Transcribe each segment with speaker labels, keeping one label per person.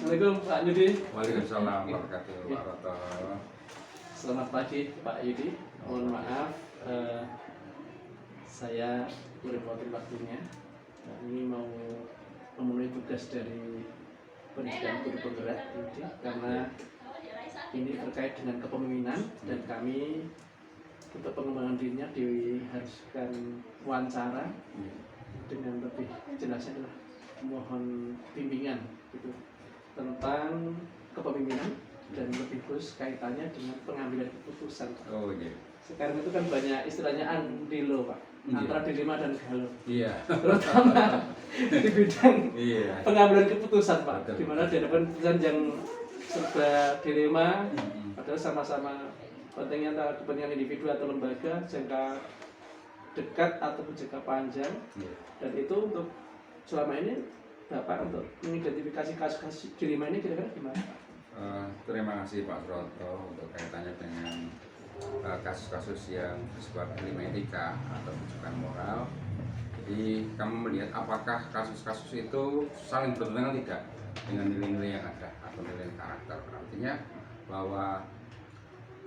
Speaker 1: Assalamualaikum Pak Yudi.
Speaker 2: Waalaikumsalam warahmatullahi wabarakatuh.
Speaker 1: Selamat pagi Pak Yudi. Mohon maaf saya merepotin waktunya. Ini mau memenuhi tugas dari pendidikan guru penggerak Yudi karena ini terkait dengan kepemimpinan dan kami untuk pengembangan dirinya diharuskan wawancara dengan lebih jelasnya adalah mohon bimbingan gitu tentang kepemimpinan dan lebih khusus kaitannya dengan pengambilan keputusan.
Speaker 2: Oh iya.
Speaker 1: Sekarang itu kan banyak istilahnya andilo Pak, antara dilema dan galau.
Speaker 2: Iya.
Speaker 1: Terutama di bidang pengambilan keputusan Pak, di mana di hadapan keputusan yang serba dilema, padahal sama-sama pentingnya antara kepentingan individu atau lembaga jangka dekat ataupun jangka panjang. Dan itu untuk selama ini Bapak untuk mengidentifikasi kasus-kasus dilema ini kira-kira gimana Pak?
Speaker 2: Terima kasih Pak Suroto untuk kaitannya dengan kasus-kasus yang bersifat dilema etika atau rujukan moral. Jadi kami melihat apakah kasus-kasus itu saling bertentangan tidak dengan nilai-nilai yang ada atau nilai karakter. Artinya bahwa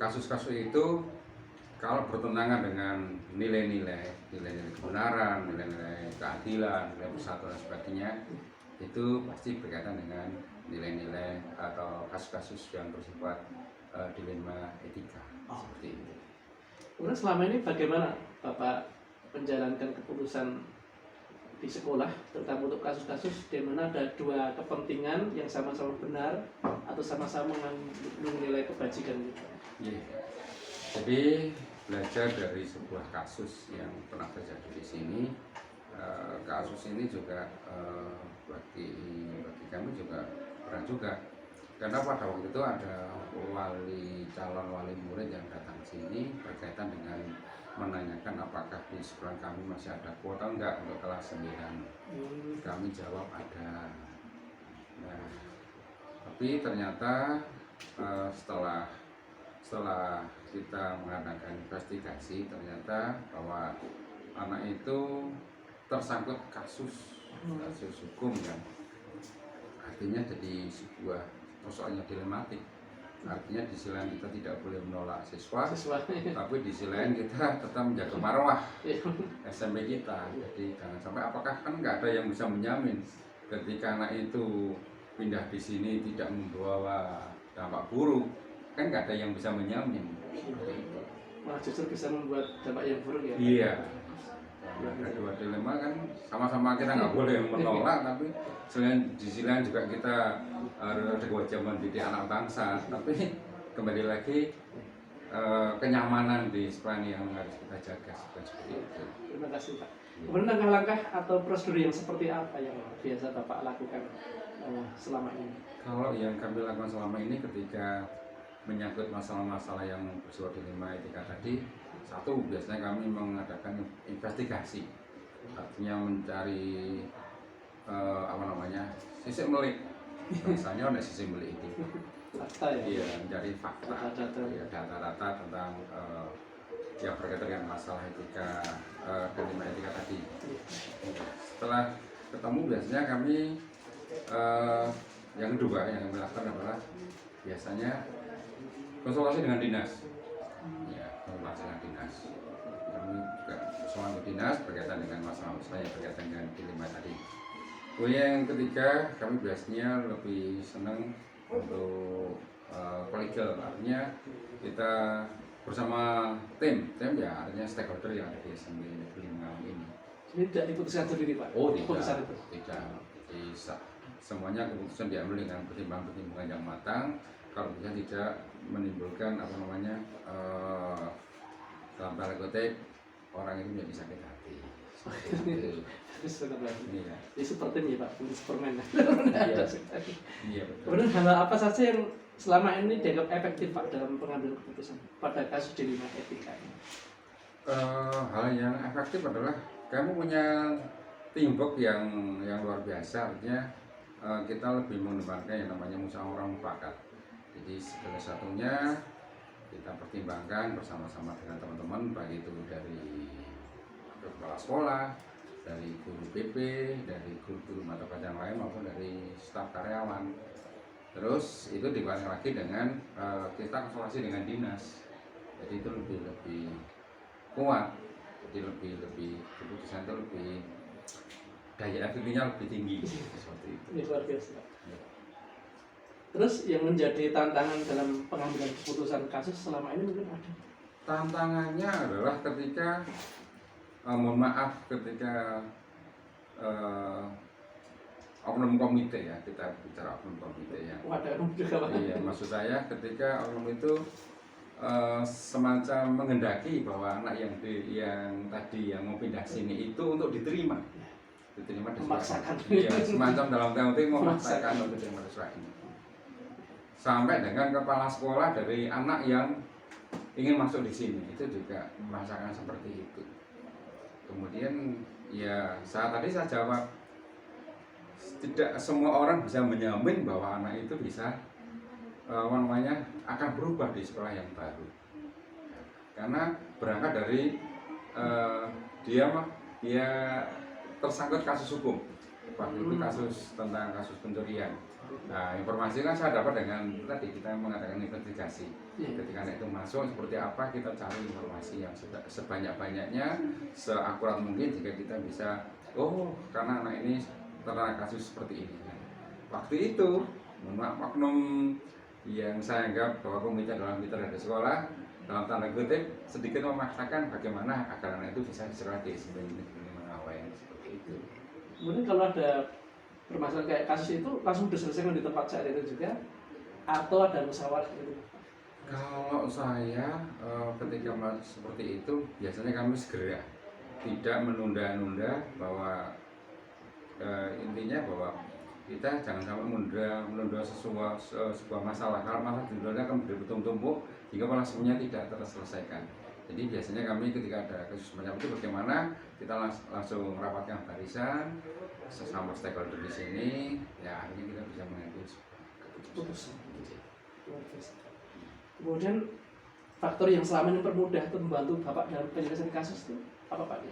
Speaker 2: kasus-kasus itu kalau bertentangan dengan nilai-nilai kebenaran, nilai-nilai keadilan, nilai persatuan dan sebagainya, itu pasti berkaitan dengan nilai-nilai atau kasus-kasus yang bersifat dilema etika. Seperti itu.
Speaker 1: Kemudian selama ini bagaimana Bapak menjalankan keputusan di sekolah, terutama untuk kasus-kasus di mana ada dua kepentingan yang sama-sama benar atau sama-sama mengandung nilai kebajikan gitu?
Speaker 2: Jadi belajar dari sebuah kasus yang pernah terjadi di sini, kasus ini juga bagi kami juga berat juga, karena pada waktu itu ada calon wali murid yang datang sini berkaitan dengan menanyakan apakah di sekolah kami masih ada kuota enggak untuk kelas 9. Kami jawab ada. Nah, tapi ternyata setelah kita mengadakan investigasi, ternyata bahwa anak itu tersangkut kasus hukum yang artinya jadi sebuah persoalan yang dilematik. Artinya di sisi lain kita tidak boleh menolak siswa. Tapi di sisi lain kita tetap menjaga marwah SMP kita. Jadi jangan sampai, apakah kan nggak ada yang bisa menjamin ketika anak itu pindah di sini tidak membawa dampak buruk, kan nggak ada yang bisa menjamin.
Speaker 1: Malah justru bisa membuat dampak yang buruk ya.
Speaker 2: Iya. Ada dua dilema kan, sama-sama kita nggak boleh menolak, tapi di sisi lain juga kita harus ada kewajiban didik anak bangsa. Tapi kembali lagi kenyamanan di sekolah yang harus kita jaga seperti itu.
Speaker 1: Terima kasih Pak. Kemudian langkah-langkah atau prosedur yang seperti apa yang biasa Bapak lakukan selama ini?
Speaker 2: Kalau yang kami lakukan selama ini ketika menyangkut masalah-masalah yang bersifat dilema etika tadi, satu, biasanya kami mengadakan investigasi, artinya mencari sisi melik, bahasanya ada sisi melik itu.
Speaker 1: Fakta ya?
Speaker 2: Iya, mencari fakta, data-data tentang yang berkaitan dengan masalah etika, dilema etika tadi. Setelah ketemu, biasanya kami yang kedua yang kami lakukan adalah biasanya konsultasi dengan dinas. Konsultasi dengan dinas. Kami juga bersama dinas berkaitan dengan masalah-masalah yang berkaitan dengan dilema tadi. Kemudian yang ketiga, kami biasanya lebih senang untuk kolegial, artinya kita bersama tim ya, artinya stakeholder yang ada di SMP Negeri Mengaung ini.
Speaker 1: Ini tidak diputuskan sendiri Pak?
Speaker 2: Oh tidak. Bisa. Semuanya keputusan diambil dengan pertimbangan yang matang. Kalau bisa tidak menimbulkan dalam tanda kutip orang itu menjadi sakit hati.
Speaker 1: Iya. Ini seperti ini Pak, Superman.
Speaker 2: Iya betul.
Speaker 1: Kemudian hal apa saja yang selama ini dianggap efektif Pak dalam pengambilan keputusan pada kasus dilema etika ini?
Speaker 2: Hal yang efektif adalah kamu punya teamwork yang luar biasa, artinya kita lebih mengedepankan yang namanya musyawarah mufakat. Jadi segala satunya kita pertimbangkan bersama-sama dengan teman-teman, baik itu dari kepala sekolah, dari guru BP, dari guru-guru mata pelajaran lain maupun dari staf karyawan. Terus itu dikurangi lagi dengan kita konsultasi dengan dinas. Jadi itu lebih kuat. Jadi lebih keputusan itu lebih daya efektifnya lebih tinggi seperti itu.
Speaker 1: Ini luar biasa. Terus yang menjadi tantangan dalam pengambilan keputusan kasus selama ini mungkin ada?
Speaker 2: Tantangannya adalah ketika mohon maaf ketika oknum komite, ya kita bicara oknum komite ya.
Speaker 1: Ada oknum juga Pak.
Speaker 2: Iya, maksud saya ketika oknum itu semacam menghendaki bahwa anak yang tadi yang mau pindah sini itu untuk diterima di
Speaker 1: Memaksakan.
Speaker 2: Iya, semacam dalam teori memaksakan untuk diterima di sekolah ini. Sampai dengan kepala sekolah dari anak yang ingin masuk di sini itu juga merasakan seperti itu. Kemudian ya saat tadi saya jawab, tidak semua orang bisa menjamin bahwa anak itu bisa akan berubah di sekolah yang baru, karena berangkat dari dia tersangkut kasus hukum. Waktu itu tentang kasus pencurian. Nah, informasi kan saya dapat dengan tadi kita mengadakan investigasi. Ketika anak itu masuk seperti apa, kita cari informasi yang sebanyak-banyaknya, seakurat mungkin jika kita bisa. Oh, karena anak ini terkena kasus seperti ini. Waktu itu, oknum yang saya anggap bahwa komite dalam kita dari sekolah dalam tanda kutip sedikit memaksakan bagaimana agar anak itu bisa disekolah di SMK Mengawai seperti itu.
Speaker 1: Kemudian kalau ada permasalahan kayak kasus itu langsung diselesaikan di tempat saat itu juga atau ada musyawarah gitu?
Speaker 2: Kalau saya ketika seperti itu biasanya kami segera, tidak menunda-nunda, bahwa intinya bahwa kita jangan sampai menunda sebuah masalah. Kalau masalah ditunda akan bertumpuk hingga malah semuanya tidak terselesaikan. Jadi biasanya kami ketika ada kasus semacam itu bagaimana kita langsung rapatkan barisan sesama stakeholder di sini, ya akhirnya kita bisa mengambil keputusan.
Speaker 1: Kemudian faktor yang selama ini mempermudah atau membantu Bapak dalam penyelesaian kasus itu apa Pak?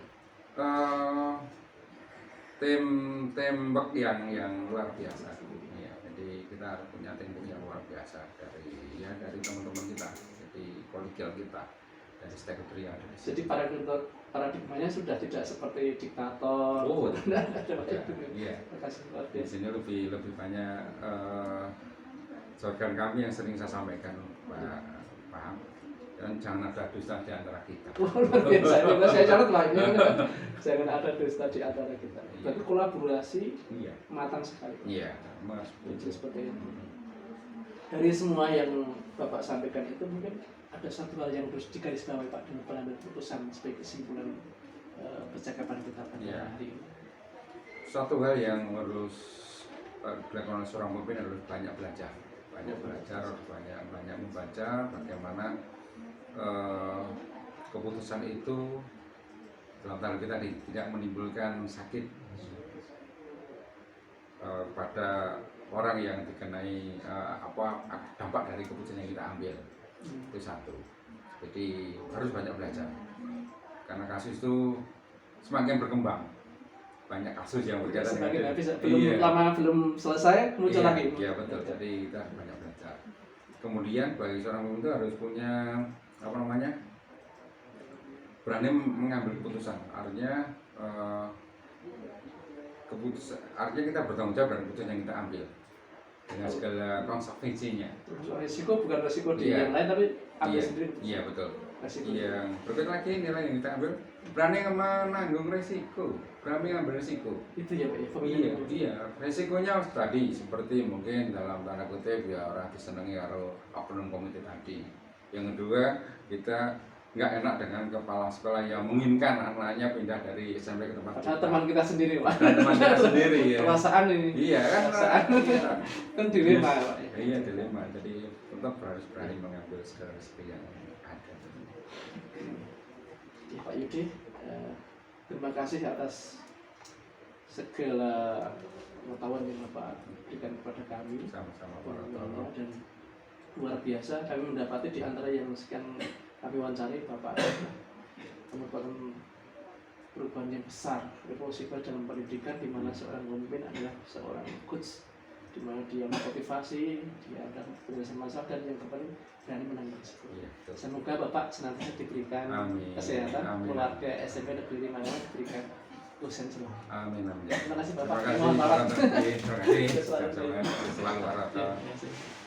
Speaker 2: Tembak yang luar biasa. Ya, jadi kita punya tembak yang luar biasa dari teman-teman kita, jadi kolegial kita, dari stakeholder yang ada di sini.
Speaker 1: Jadi paradigmanya sudah tidak seperti diktator.
Speaker 2: Oh,
Speaker 1: iya.
Speaker 2: Di sini lebih banyak slogan kami yang sering saya sampaikan, Pak Paham. Dan jangan ada dusta di antara kita.
Speaker 1: Saya catat lah ini. Jangan ada dusta di antara kita. Berarti kolaborasi matang sekali.
Speaker 2: Iya, Mas.
Speaker 1: Seperti itu. Dari semua yang Bapak sampaikan itu mungkin ada satu hal yang harus digarisbawahi Pak dalam pengambilan keputusan sebagai kesimpulan percakapan kita pada hari ini.
Speaker 2: Satu hal yang harus dilakukan oleh seorang pemimpin adalah banyak belajar, banyak membaca bagaimana keputusan itu dalam tanda kita tidak menimbulkan sakit pada orang yang dikenai dampak dari keputusan yang kita ambil. Itu satu. Jadi harus banyak belajar karena kasus itu semakin berkembang, banyak kasus yang berkaitan
Speaker 1: dengan belum selesai muncul lagi.
Speaker 2: Iya betul. Jadi kita banyak belajar. Kemudian bagi seorang pemimpin itu harus punya berani mengambil keputusan. Artinya artinya kita bertanggung jawab dengan keputusan yang kita ambil dengan segala konsekuensinya.
Speaker 1: Resiko bukan resiko di yang lain tapi ambil sendiri.
Speaker 2: Iya betul.
Speaker 1: Resiko.
Speaker 2: Yang berbeda lagi nilai yang kita ambil, berani menanggung resiko, berani mengambil resiko.
Speaker 1: Itu ya Pak ya.
Speaker 2: Iya. Resikonya tadi seperti mungkin dalam tanda kutip ya orang disenangi karo oknum komite tadi. Yang kedua, kita nggak enak dengan kepala sekolah yang menginginkan anaknya pindah dari SMP ke tempat kita.
Speaker 1: Teman kita sendiri Pak.
Speaker 2: Teman kita sendiri ya.
Speaker 1: Perasaan ini.
Speaker 2: Iya kan.
Speaker 1: Kan dilema Pak.
Speaker 2: Iya dilema. Jadi tetap harus berani mengambil segala resiko yang ada.
Speaker 1: Ya, Pak Yudi, terima kasih atas segala pengetahuan yang Bapak berikan kepada kami.
Speaker 2: Sama-sama Pak.
Speaker 1: Dan luar biasa kami mendapati di antara yang sekian kami wawancari Bapak merupakan perubahan yang besar, revolusi dalam pendidikan di mana seorang pemimpin adalah seorang coach di mana dia memotivasi, dia akan penyelesaian masalah, dan yang terpenting berani menanggung risiko.
Speaker 2: Iya, betul.
Speaker 1: Semoga Bapak senantiasa diberikan
Speaker 2: Amin.
Speaker 1: kesehatan,
Speaker 2: Amin.
Speaker 1: keluarga SMP Negeri 5 diberikan dosen selalu.
Speaker 2: Amin, amin.
Speaker 1: Terima kasih Bapak.
Speaker 2: Terima kasih.
Speaker 1: Mohon maaf.
Speaker 2: Terima kasih.
Speaker 1: Selalu.
Speaker 2: Selamat.
Speaker 1: Terima kasih.